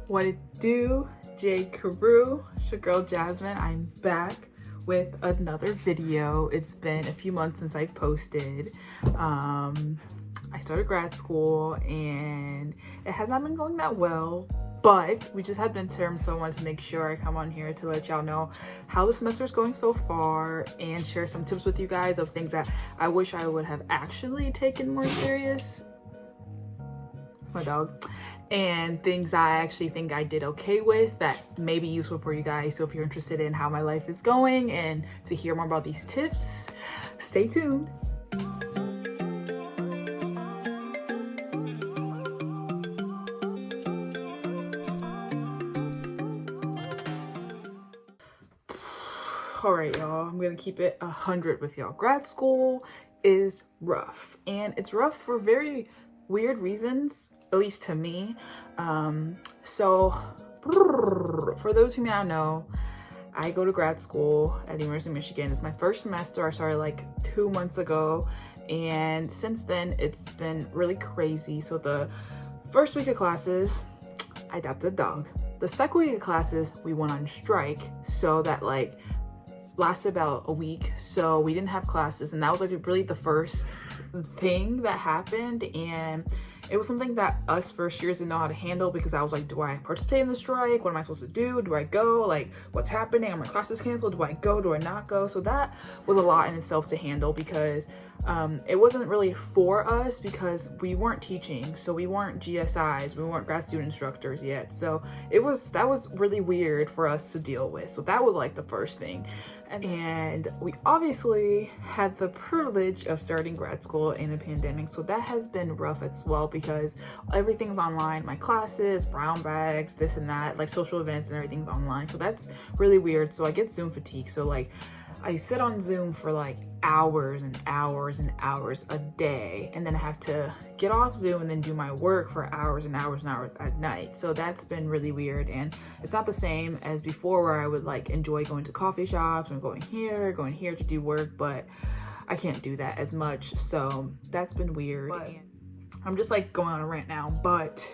What it do, J. Carew, it's your girl Jasmine. I'm back with another video. It's been a few months since I've posted. I started grad school and it has not been going that well, but we just had midterms, so I wanted to make sure I come on here to let y'all know how the semester is going so far and share some tips with you guys of things that I wish I would have actually taken more serious. It's my dog. And things I actually think I did okay with that may be useful for you guys. So if you're interested in how my life is going and to hear more about these tips, stay tuned. All right, y'all, I'm gonna keep it 100 with y'all. Grad school is rough, and it's rough for very weird reasons, at least to me. So for those who may not know, I go to grad school at the University of Michigan. It's my first semester. I started like 2 months ago, and since then it's been really crazy. So the first week of classes, I adopted a dog. The second week of classes, we went on strike, so that like lasted about a week, so we didn't have classes, and that was like really the first thing that happened. And it was something that us first years didn't know how to handle, because I was like, do I participate in the strike? What am I supposed to do? Do I go? Like, what's happening? Are my classes canceled? Do I go? Do I not go? So that was a lot in itself to handle, because it wasn't really for us, because we weren't teaching, so we weren't GSIs, we weren't grad student instructors yet. So that was really weird for us to deal with. So that was like the first thing. And we obviously had the privilege of starting grad school in a pandemic, so that has been rough as well, because everything's online. My classes, brown bags, this and that, like social events and everything's online. So that's really weird. So I get Zoom fatigue. So like I sit on Zoom for like hours and hours and hours a day, and then I have to get off Zoom and then do my work for hours and hours and hours at night. So that's been really weird, and it's not the same as before, where I would like enjoy going to coffee shops and going here to do work, but I can't do that as much. So that's been weird. But I'm just like going on a rant now, but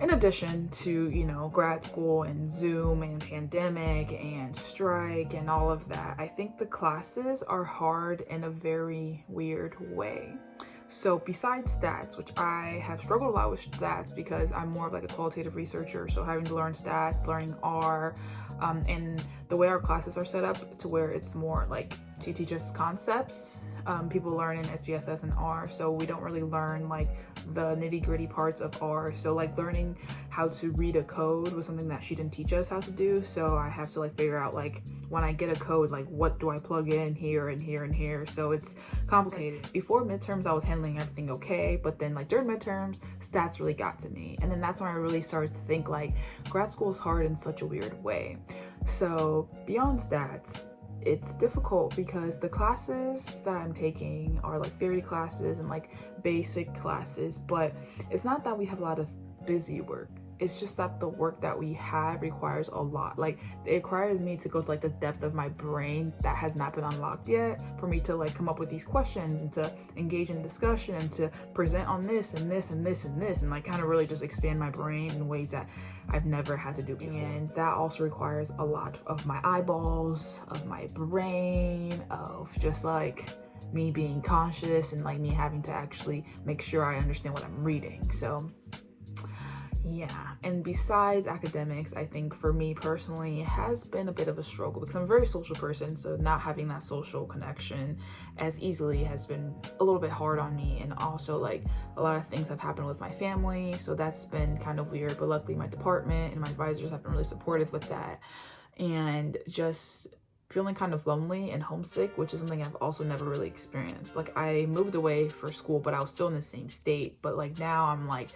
in addition to, you know, grad school and Zoom and pandemic and strike and all of that, I think the classes are hard in a very weird way. So besides stats, which I have struggled a lot with stats because I'm more of like a qualitative researcher, so having to learn stats, learning R, and the way our classes are set up to where it's more like to teach us concepts. People learn in SPSS and R, so we don't really learn like the nitty-gritty parts of R. So like learning how to read a code was something that she didn't teach us how to do, so I have to like figure out like when I get a code, like what do I plug in here and here and here. So it's complicated. Before midterms I was handling everything okay, but then like during midterms stats really got to me, and then that's when I really started to think like grad school is hard in such a weird way. So beyond stats, it's difficult because the classes that I'm taking are like theory classes and like basic classes, but it's not that we have a lot of busy work. It's just that the work that we have requires a lot. Like it requires me to go to like the depth of my brain that has not been unlocked yet, for me to like come up with these questions and to engage in discussion and to present on this and this and this and this, and like kind of really just expand my brain in ways that I've never had to do before. And that also requires a lot of my eyeballs, of my brain, of just like me being conscious and like me having to actually make sure I understand what I'm reading. So yeah, and besides academics, I think for me personally, it has been a bit of a struggle because I'm a very social person, so not having that social connection as easily has been a little bit hard on me. And also like a lot of things have happened with my family, so that's been kind of weird, but luckily my department and my advisors have been really supportive with that. And just feeling kind of lonely and homesick, which is something I've also never really experienced. Like I moved away for school, but I was still in the same state, but like now I'm like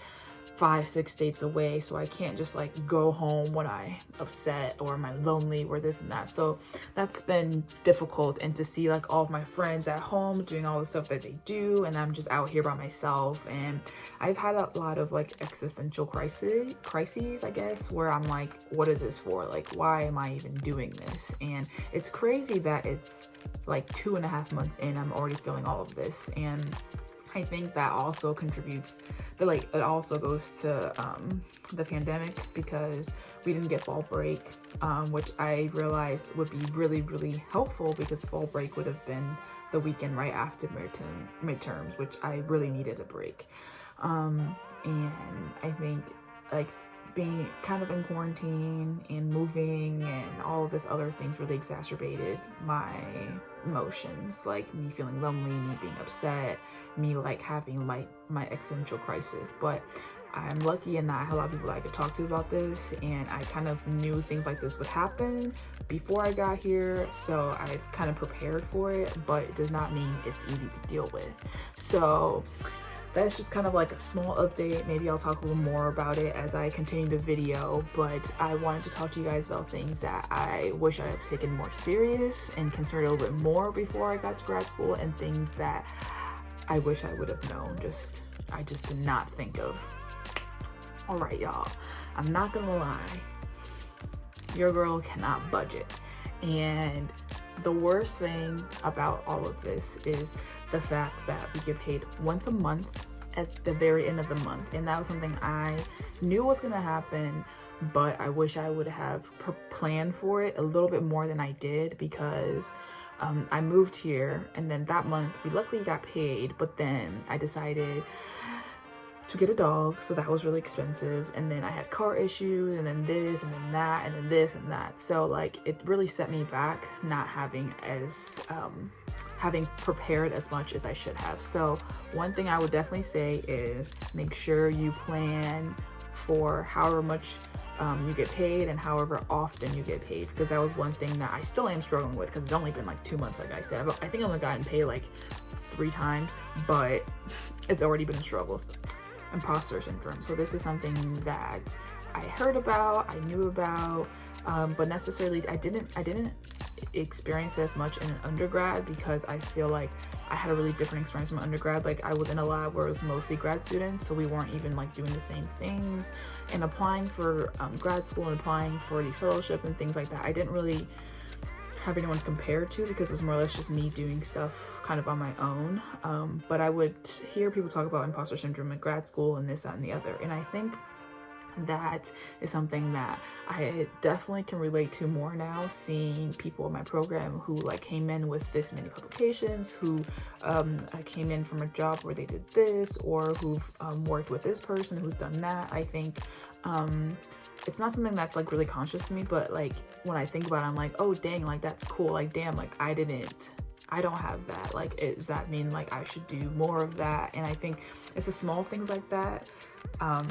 5-6 states away, so I can't just like go home when I'm upset or am I lonely or this and that. So that's been difficult, and to see like all of my friends at home doing all the stuff that they do, and I'm just out here by myself. And I've had a lot of like existential crises, I guess, where I'm like, what is this for? Like, why am I even doing this? And it's crazy that it's like 2.5 months in, I'm already feeling all of this. And I think that also contributes, like it also goes to the pandemic, because we didn't get fall break, which I realized would be really, really helpful, because fall break would have been the weekend right after midterms, which I really needed a break. And I think like being kind of in quarantine and moving and all of this other things really exacerbated my emotions, like me feeling lonely, me being upset, me like having like my existential crisis. But I'm lucky in that I had a lot of people that I could talk to about this, and I kind of knew things like this would happen before I got here, so I've kind of prepared for it, but it does not mean it's easy to deal with. So that's just kind of like a small update. Maybe I'll talk a little more about it as I continue the video, but I wanted to talk to you guys about things that I wish I have taken more serious and considered a little bit more before I got to grad school, and things that I wish I would have known, I just did not think of. All right, y'all, I'm not gonna lie, your girl cannot budget. And the worst thing about all of this is the fact that we get paid once a month at the very end of the month. And that was something I knew was gonna happen, but I wish I would have planned for it a little bit more than I did, because I moved here, and then that month we luckily got paid, but then I decided to get a dog, so that was really expensive, and then I had car issues, and then this and then that and then this and that. So like it really set me back, not having having prepared as much as I should have. So one thing I would definitely say is make sure you plan for however much you get paid and however often you get paid, because that was one thing that I still am struggling with, because it's only been like 2 months, like I said. I think I've only gotten paid like 3 times, but it's already been a struggle. So, imposter syndrome. So this is something that I heard about, I knew about, but necessarily I didn't experience it as much in undergrad, because I feel like I had a really different experience from undergrad. Like I was in a lab where it was mostly grad students, so we weren't even like doing the same things. And applying for grad school and applying for these fellowship and things like that, I didn't really have anyone to compare to, because it was more or less just me doing stuff kind of on my own. But I would hear people talk about imposter syndrome in grad school and this, that, and the other. And I think that is something that I definitely can relate to more now, seeing people in my program who like came in with this many publications, who came in from a job where they did this, or who've worked with this person who's done that. I think it's not something that's like really conscious to me, but like when I think about it, I'm like, oh dang, like that's cool, like damn, like I don't have that. Like does that mean like I should do more of that? And I think it's the small things like that,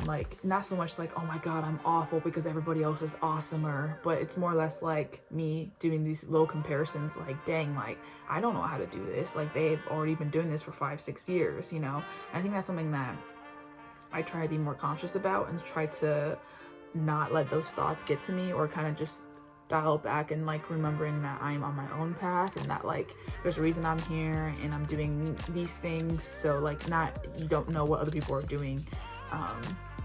like not so much like, oh my god, I'm awful because everybody else is awesomer, but it's more or less like me doing these little comparisons, like dang, like I don't know how to do this, like they've already been doing this for 5-6 years, you know. And I think that's something that I try to be more conscious about, and try to not let those thoughts get to me, or kind of just dial back, and like remembering that I'm on my own path, and that like there's a reason I'm here and I'm doing these things. So like you don't know what other people are doing,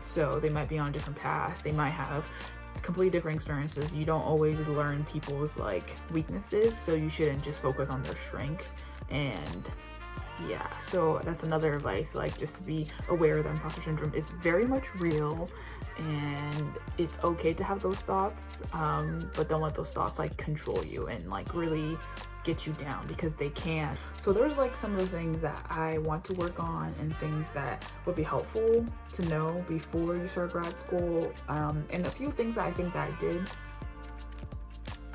so they might be on a different path, they might have completely different experiences. You don't always learn people's like weaknesses, so you shouldn't just focus on their strength. And yeah, so that's another advice, like just to be aware that imposter syndrome is very much real, and it's okay to have those thoughts, but don't let those thoughts like control you and like really get you down, because they can. So there's like some of the things that I want to work on, and things that would be helpful to know before you start grad school, and a few things that I think that I did,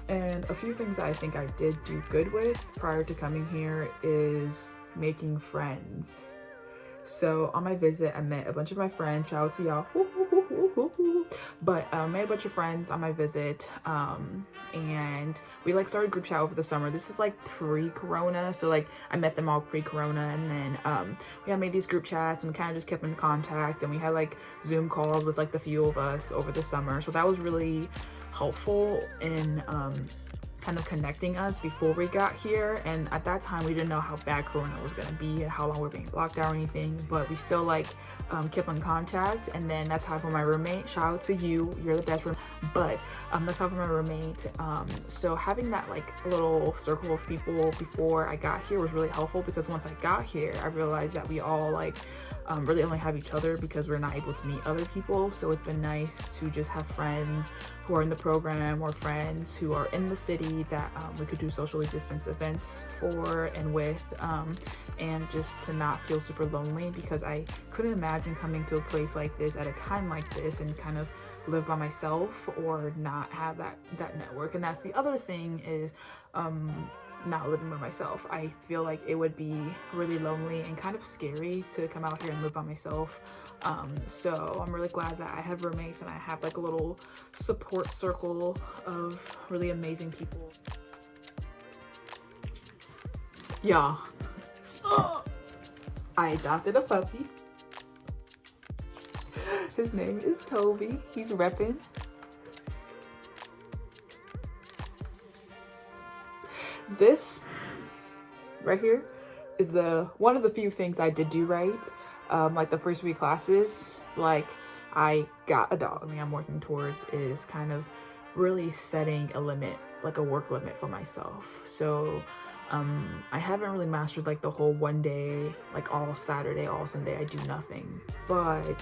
and a few things that I think I did do good with prior to coming here is making friends. So on my visit, I met a bunch of my friends. Shout out to y'all. But I made a bunch of friends on my visit, and we like started group chat over the summer. This is like pre-corona, so like I met them all pre-corona, and then we had made these group chats, and we kind of just kept in contact, and we had like Zoom calls with like the few of us over the summer. So that was really helpful in kind of connecting us before we got here. And at that time we didn't know how bad Corona was going to be and how long we're being locked down or anything, but we still like kept in contact. And then that's how for my roommate, shout out to you, you're the best roommate. But that's how for my roommate. So having that like little circle of people before I got here was really helpful, because once I got here I realized that we all like really only have each other because we're not able to meet other people. So it's been nice to just have friends who are in the program or friends who are in the city that we could do socially distanced events for and with, and just to not feel super lonely, because I couldn't imagine coming to a place like this at a time like this and kind of live by myself or not have that network. And that's the other thing, is not living by myself. I feel like it would be really lonely and kind of scary to come out here and live by myself. So I'm really glad that I have roommates and I have like a little support circle of really amazing people. Yeah. I adopted a puppy. His name is Toby. He's repping. This right here is one of the few things I did do right. Like the first 3 classes, like I got a dog. Something I'm working towards is kind of really setting a limit, like a work limit for myself. So I haven't really mastered like the whole one day, like all Saturday, all Sunday I do nothing, but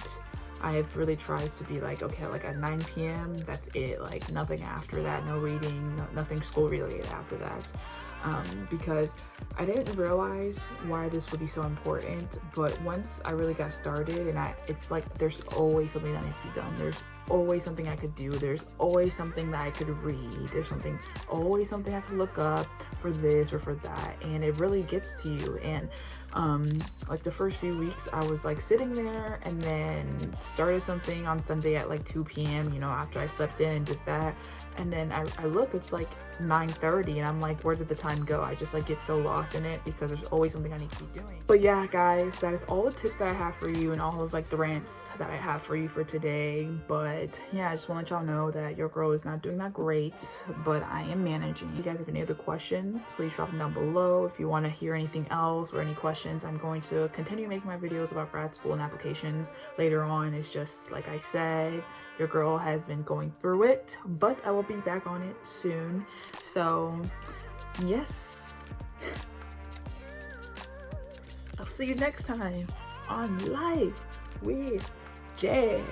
I've really tried to be like, okay, like at 9 p.m. that's it, like nothing after that, no reading, nothing school related after that, because I didn't realize why this would be so important. But once I really got started, and it's like there's always something that needs to be done, there's always something I could do, there's always something that I could read, there's always something I could look up for this or for that, and it really gets to you. And like the first few weeks I was like sitting there and then started something on Sunday at like 2 p.m, you know, after I slept in and did that, and then I look, it's like 9:30, and I'm like, where did the time go? I just like get so lost in it because there's always something I need to be doing. But yeah, guys, that is all the tips that I have for you and all of like the rants that I have for you for today. But yeah, I just want to let y'all know that your girl is not doing that great, but I am managing. If you guys have any other questions, please drop them down below. If you want to hear anything else or any questions, I'm going to continue making my videos about grad school and applications later on. It's just like I said, your girl has been going through it, but I will be back on it soon. So yes, I'll see you next time on Life with Jay.